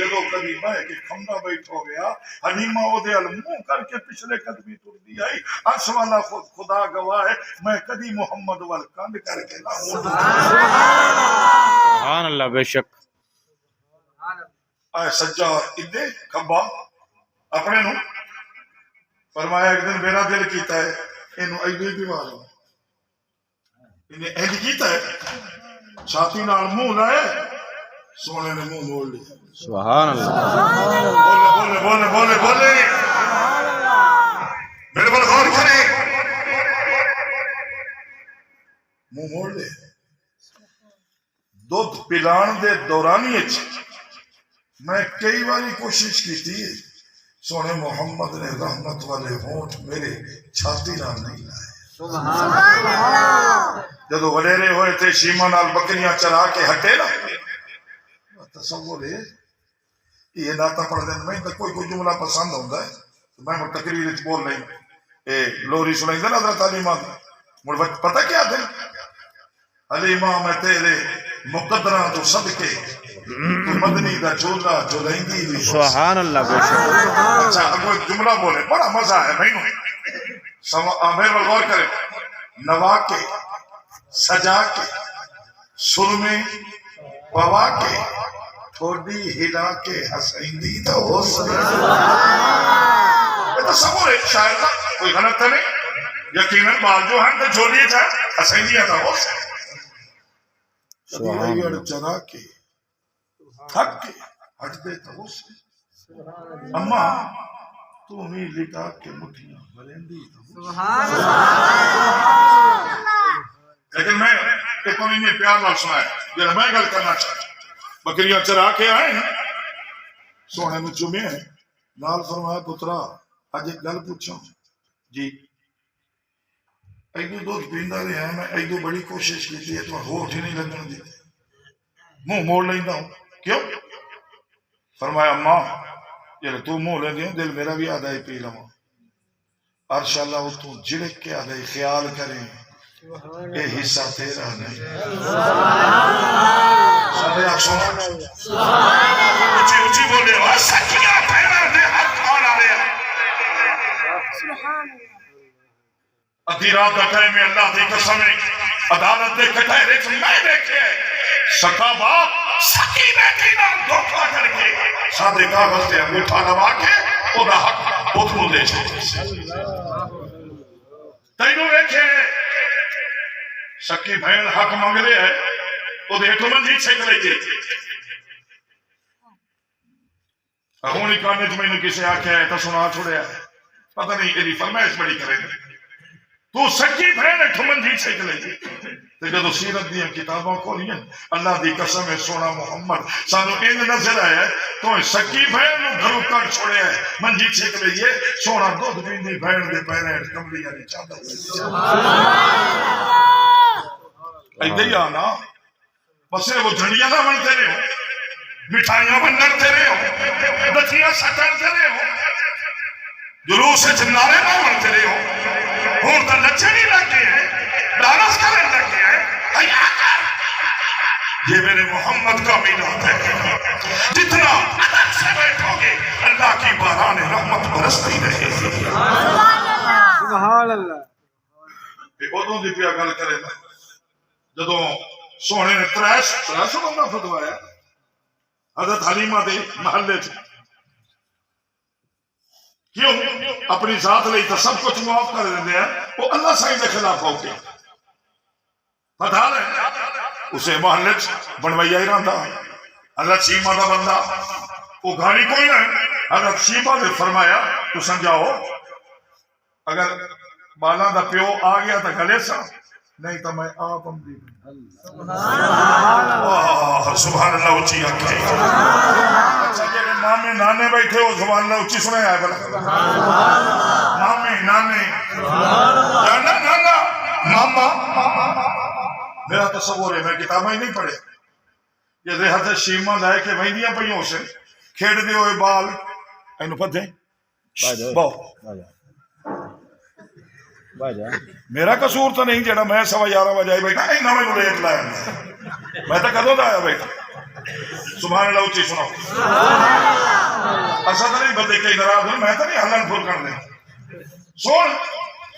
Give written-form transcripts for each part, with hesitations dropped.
جدو کبھی بہ کے کھمدا بیٹھو گیا حلیمہ او دے منہ کر کے پچھلے قدمی ٹردی آئی عرش والا خدا گواہ ہے میں کبھی محمد وال کند کر کے نہ سبحان اللہ بے شک اے سجا ادے کھبا اپنے نو فرمایا ایک دن میرا دل کیتا ہے اینو ایڈی دیوار انہیں اینج کیتا ہے چھاتی نال منہ لائے سونے نے منہ موڑ لیا سبحان اللہ بولے بولے بولے بولے بولے میرے پر غور کریں منہ موڑ لے دودھ پلان دے دورانی میں کئی باری کوشش کی تھی سونے محمد نے رحمت والے ہونٹ میرے چھاتی نال نہیں لائے جدو وڈیرے ہوئے تھے شیما نال بکریاں چرا کے ہٹے نا تصور ہے یہ ناتا پڑھ دیں میں کوئی جملہ پسند ہوتا ہے میں تقریر بول رہی لوری سنائی دے حضرت حلیمہ مڑ پتہ کیا تھے حلیمہ میں تیرے مقدرہ تو صدقے تو مدنی دا چولا جو لہنگی بھی سبحان اللہ بے شک اچھا اب ایک جملہ بولے بڑا مزہ ہے بھائیوں میرے پر غور کریں نوا کے سجا کے سرمے پوا کے تھوڑی ہلا کے حسیندی تو ہو سکتا یہ تو سب ایک شاعر تھا کوئی غلط تھا نہیں یقیناً بال جو ہیں تو جوڑیے تھا حسیندی تھا ہو سکتا کبھی ایوڑ چرا کے تھک کے ہٹ دے تو ہو سکتا اما تو ہی لٹا کے مٹھیاں بلندی تو لیکن میں ایک انہیں پیار نال سنا ہے جنہا میں گل کرنا چاہتا بکریاں چرا کے آئے ہیں سونے میں چومے ہیں نال فرمایا پترا آج ایک گل پوچھا جی ایدو دودھ پیندہ رہے ہیں میں ایدو بڑی کوشش کی تھی تو ہوٹ ہی نہیں لگنے دیتے منہ موڑ لیندہ ہوں کیوں فرمایا ماں یہ تو منہ لے دیں دل میرا بھی آدھا ہی پی لما عرش اللہ تو جڑک کے آدھا ہی خیال کریں اے حصہ تیرا نہیں سارے آپ سونا اچھی اچھی بولے سچیاں تیرا دے حق کون آ رہے ادھی رات کا ٹائم میں اللہ دی قسم عدالت دے کٹائے ریچ میں دیکھے سکا باپ سکی بیٹی نال دھوکا کر کے سادے کاغذ دے انگوٹھا لوا کے او دا حق خود کو دے چھوڑے تینوں دیکھے سکی بہن حق مانگ رہے ہے وہ دیکھو من جی چھک لئیے ہونی کانے تو میں نے کسے آکھا ہے تو سنا چھوڑے ہے پتہ نہیں ایلی فرمائش بڑی کرے گا تو سکی بہن ہے من جی چھک لئیے تو جدو سیرت دیا کتابوں کو لیا اللہ دی قسم ہے سونا محمد سانو این نظر آیا ہے تو سکی بہن نو گھروں کٹ چھوڑے ہے من جی چھک لئیے سونا دودھ پیندی بہن دے پیرے کملی یعنی چاہتا ایدے ہی آنا بس وہ جھنڈیاں نہ بنتے رہے ہو مٹھائیاں بنتے رہے ہو دچیاں سٹرتے رہے ہو جلوس جنارے نہ بنتے رہے ہو ہون تا نچے نہیں لگے ہیں ڈانس کرنے لگے ہیں حیاء کر یہ میرے محمد کا میلاد ہے جتنا ادب سے بیٹھو گے اللہ کی باران رحمت برستی رہے سبحان اللہ ایک ادھوں دی پیا گل کرے نا جدو سونے نے تریس بندہ فتوایا حضرت حلیمہ دے محلے تھے کیوں اپنی ذات لئی تو سب کچھ معاف کر دیتے ہیں وہ اللہ سائیں دے خلاف ہو گیا پتہ نہیں اسے محلے بنویا ہی رہا حضرت شیمہ دا بندہ وہ گھاری کوئی نہیں حضرت شیمہ نے فرمایا تو سمجھاؤ اگر بالا دا پیو آ گیا تو گلے سا نہیں تو میں آپ ہم دی سبحان اللہ اچھی آنکھیں اچھا کہ مامے نانے بیٹھے ہو سبحان اللہ اچھی سنے آئے بلا مامے نانے نانا نانا ماما میرا تصور ہے میں کتابیں ہی نہیں پڑھے یہ حضرت شیمہ لائے کہ وہیدیاں پہیوں سے کھیڑ دے ہوئے بال اینو پتھیں باؤ میرا قصور تو نہیں جڑا میں سوا 11 بجے آئی بیٹھا اینا میں مجھے ایک لائے میں تو کدوں دا آیا بیٹھا سبحان اللہ اچھی سناؤ ایسا تو نہیں بندے کئی ناراض ہوں میں تو نہیں ہلن پھول کر دیں سن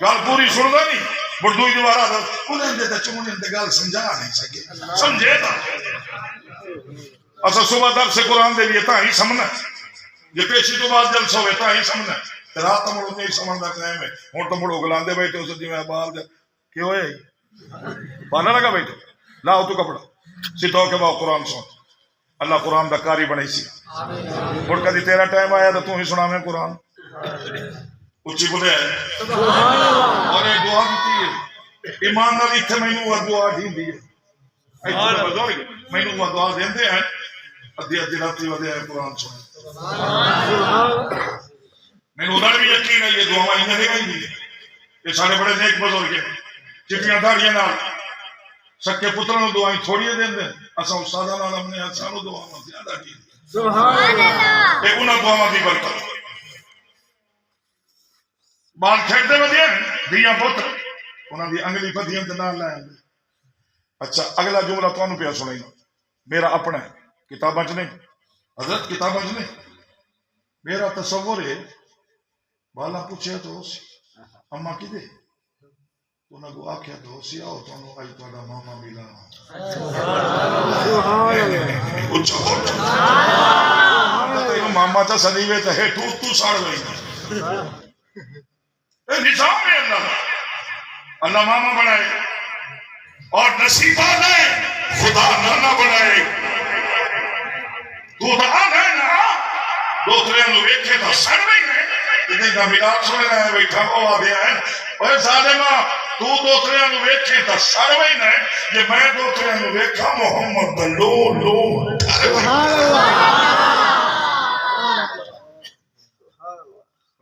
گل پوری سن دے نہیں بردوئی دوبارہ انہیں دے چمنے دے گل سمجھا نہیں سکے سمجھے تھا اصل صبح درس قرآن دے لیے تا ہی سمجھنا یہ پیشی تو بعد جلسہ ہوئے تا ہی سمجھنا رات مڑ نہیں سمجھنا قائم ہے ہوں تو مڑو گلاندے بیٹھے اس دی میں بال دے کیوں ہوئے بانا لگا بیٹھے لاؤ تو کپڑا سیدھا ہو کے باؤ قرآن سن اللہ قرآن دا کاری بنائی سی مڑ کدی تیرا ٹائم آیا تو تو ہی سنا میں قرآن اچھی بولے ہے اور ایک دعا دیتی ہے ایمان نال اتنے مینوں وہ دعا ڈھیندی ہے مینوں وہ دعا دیندے ہیں ادھی ادھی راتی ودے ہیں قرآن سن مینوں ادھر بھی یقین ہے یہ دعا انہیں نہیں آئی یہ سارے بڑے نیک بزرگ ہیں چٹیاں داڑیاں نال سکے پتروں دعائیں تھوڑی دین دیں اساں استاداں نال ہم نے سانو دعاواں زیادہ کی سبحان اللہ اے انہاں دعاواں دی برکت بال کھیڈتے ودے دیاں پتر انہاں دی انگلی پتیاں تے نال لائیں اچھا اگلا جملہ تانوں پیا سنائینا میرا اپنا ہے کتاباں چ نہیں حضرت کتاباں چ نہیں میرا تصور ہے بالا پوچھے تو اما کی دے انہاں کو آکھیا تو سی آؤ تانوں اج تہاڈا ماما ملا اچھا اچھا ماما تا سنی وے تے تو ساڑ وے اے نظام ہے اللہ ماما بنائے اور نصیبہ نے خدا نانا بنائے تو دا ہے نا دوسرے نو ویکھے تا سڑ وے تے دا ملاد سننا ہے بیٹھا او آ گیا ہے اوے ظالما تو دوسرے نو ویکھے تا سڑ وے نہ یہ میں دوسرے نو ویکھا محمد دا لو لو سبحان اللہ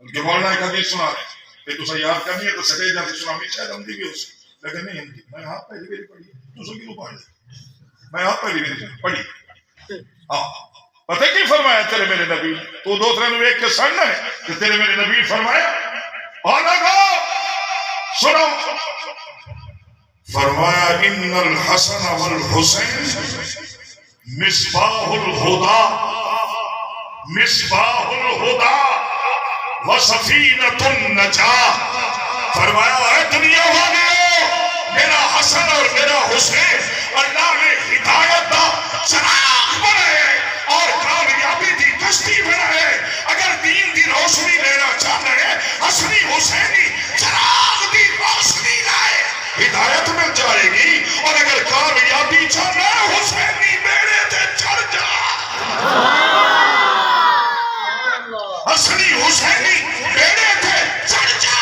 کہ مولانا کا حدیث سنا رہے کہ تو یاد کرنی ہے تو سٹے جاتے سنا بھی شاید ہم دی بھی ہو سی لیکن نہیں ہم دی میں ہاں پہلی باری پڑھی تو سو کیوں پڑھ میں ہاں پہلی باری پڑھی ہاں پتہ کی فرمایا تیرے میرے نبی تو دوسرے نو ایک کے سڑنا ہے کہ تیرے میرے نبی فرمایا اور لگا سنو فرمایا ان الحسن والحسین مصباح الہدا مصباح الہدا وسفینۃ النجاہ فرمایا ہے دنیا والے میرا حسن اور میرا حسین اللہ نے ہدایت دا چراغ بنائے اور کامیابی دی کشتی بنائے اگر دین دی روشنی لینا چاہتے ہیں حسنی حسینی چراغ دی روشنی لائے ہدایت مل جائے گی اور اگر کامیابی چاہنا ہے حسینی میرے تے چڑھ جا حسنی حسینی میرے تھے چڑھ جا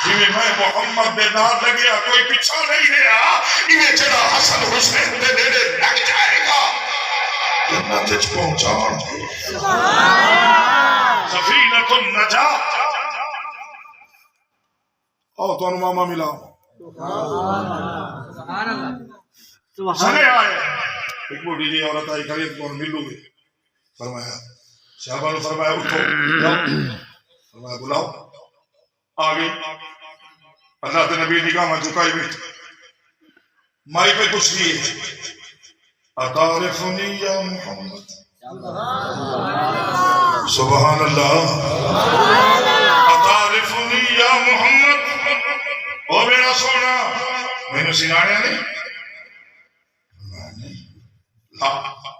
جی میں محمد دے نال لگیا کوئی پیچھا نہیں رہا انہیں جڑا حسن حسین دے نیڑے لگ جائے گا جنت وچ پہنچان سفینۃ النجاہ او تو ماما ملا سبحان اللہ سنے آئے ایک بوڑھی جی عورت آئی کھڑی کون ملو گے فرمایا صحابہ نے فرمایا اٹھو فرمایا بلاؤ آگے اللہ کے نبی نگاہ میں جھکائی بیٹھ مائی پہ کچھ دیئے اتعرفنی یا محمد سبحان اللہ اتعرفنی یا محمد او میرا سونا میں نے سنایا نہیں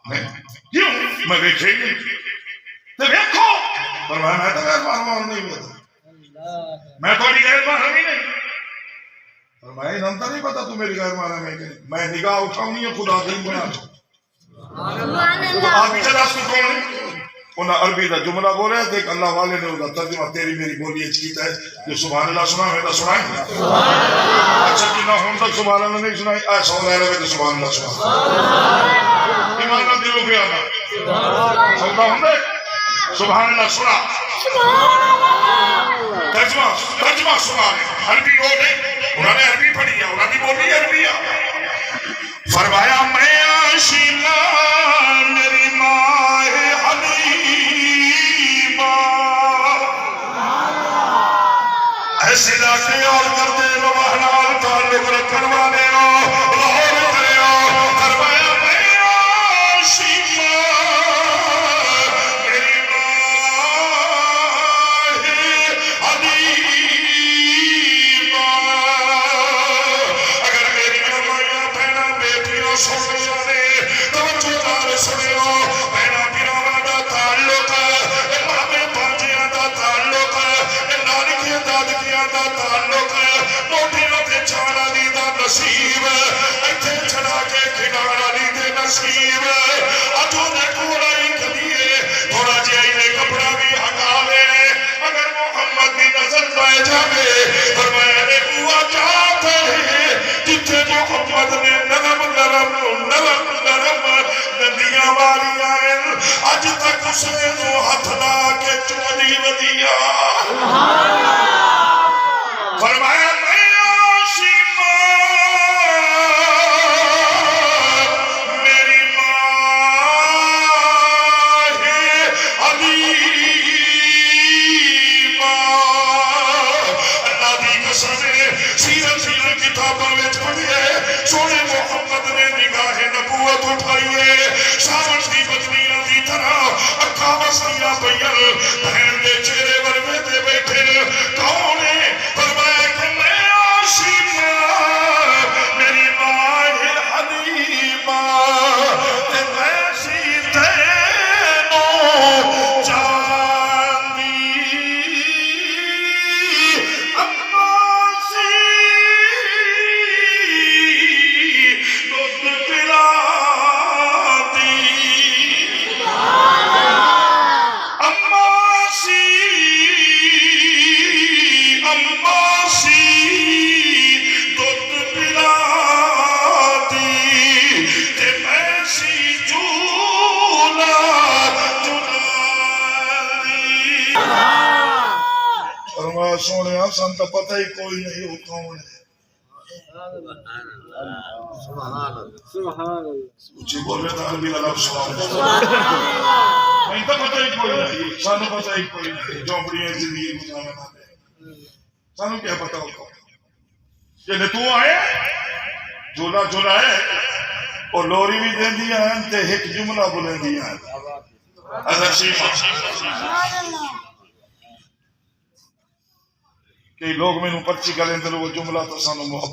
نہیں کیوں میں دیکھے گی تو دیکھو فرمایا میں تو غیر محرم نہیں ہوتا میں تھوڑی غیر محرم ہی نہیں فرمایا انہوں نہیں پتا تو میری غیر محرم ہے کہ میں نگاہ اٹھاؤں نہیں خدا دین بنا تو آگے چلا اس کو کون ہے انہاں عربی دا جملہ بول رہے تھے کہ اللہ والے نے وہ ترجمہ تیری میری بولی اچھیتا ہے جو سبحان اللہ سنا ہے تو سنائیں اچھا کہ نہ ہوں تک سبحان اللہ نہیں سنائیں ایسا ہو رہے رہے تو سبحان اللہ سنا ایمان نہ دلوں پہ آنا سنتا ہوں دے سبحان اللہ سنا ترجمہ سنا ہے عربی ہو نہیں انہوں نے عربی پڑھی ہے انہوں نے بولی عربی ہے فرمایا میں آشینا میری ماں حلیمہ ایسے لاتے اور کرتے لوہنال تعلق رکھن والے ہو لاہور کرے ہو فرمایا میں حسین نو ہاتھ لا کے چوری ودیا فرمایا میں آشیما میری ماں ہے علیمہ اللہ دی قسم سیرت کتابوں میں پڑھیے سونے محمد نے نگاہ نبوت اٹھائیے ساون دی بدلیاں دی طرح اکھاں وسیاں پئیاں بہن دے چہرے ورمے تے بیٹھے کون ہے فرمایا کہ میں آشیما میری ماں ہے حلیمہ تے میں سی تینوں چاندی اما سی دودھ پلا دی اما سی دودھ پلا دی تے میں سی جھولا جھولا دی فرمایا سونیا سن تو پتہ ہی کوئی نہیں وہ کون ہے اچھی بولے تو عربی لگا سلام نہیں تو پتہ ہی کوئی نہیں سانو پتہ ہی کوئی نہیں جھونپڑیاں زندگی گزارنا ہے سانو کیا پتہ ہوگا کہ تو آئے جھولا جھولا ہے اور لوری بھی دین دیا ہے تے ایک جملہ بولیں دیا ہے حضرت شیخ کئی لوگ میں نو پرچی کریں تو وہ جملہ تو سانو محبت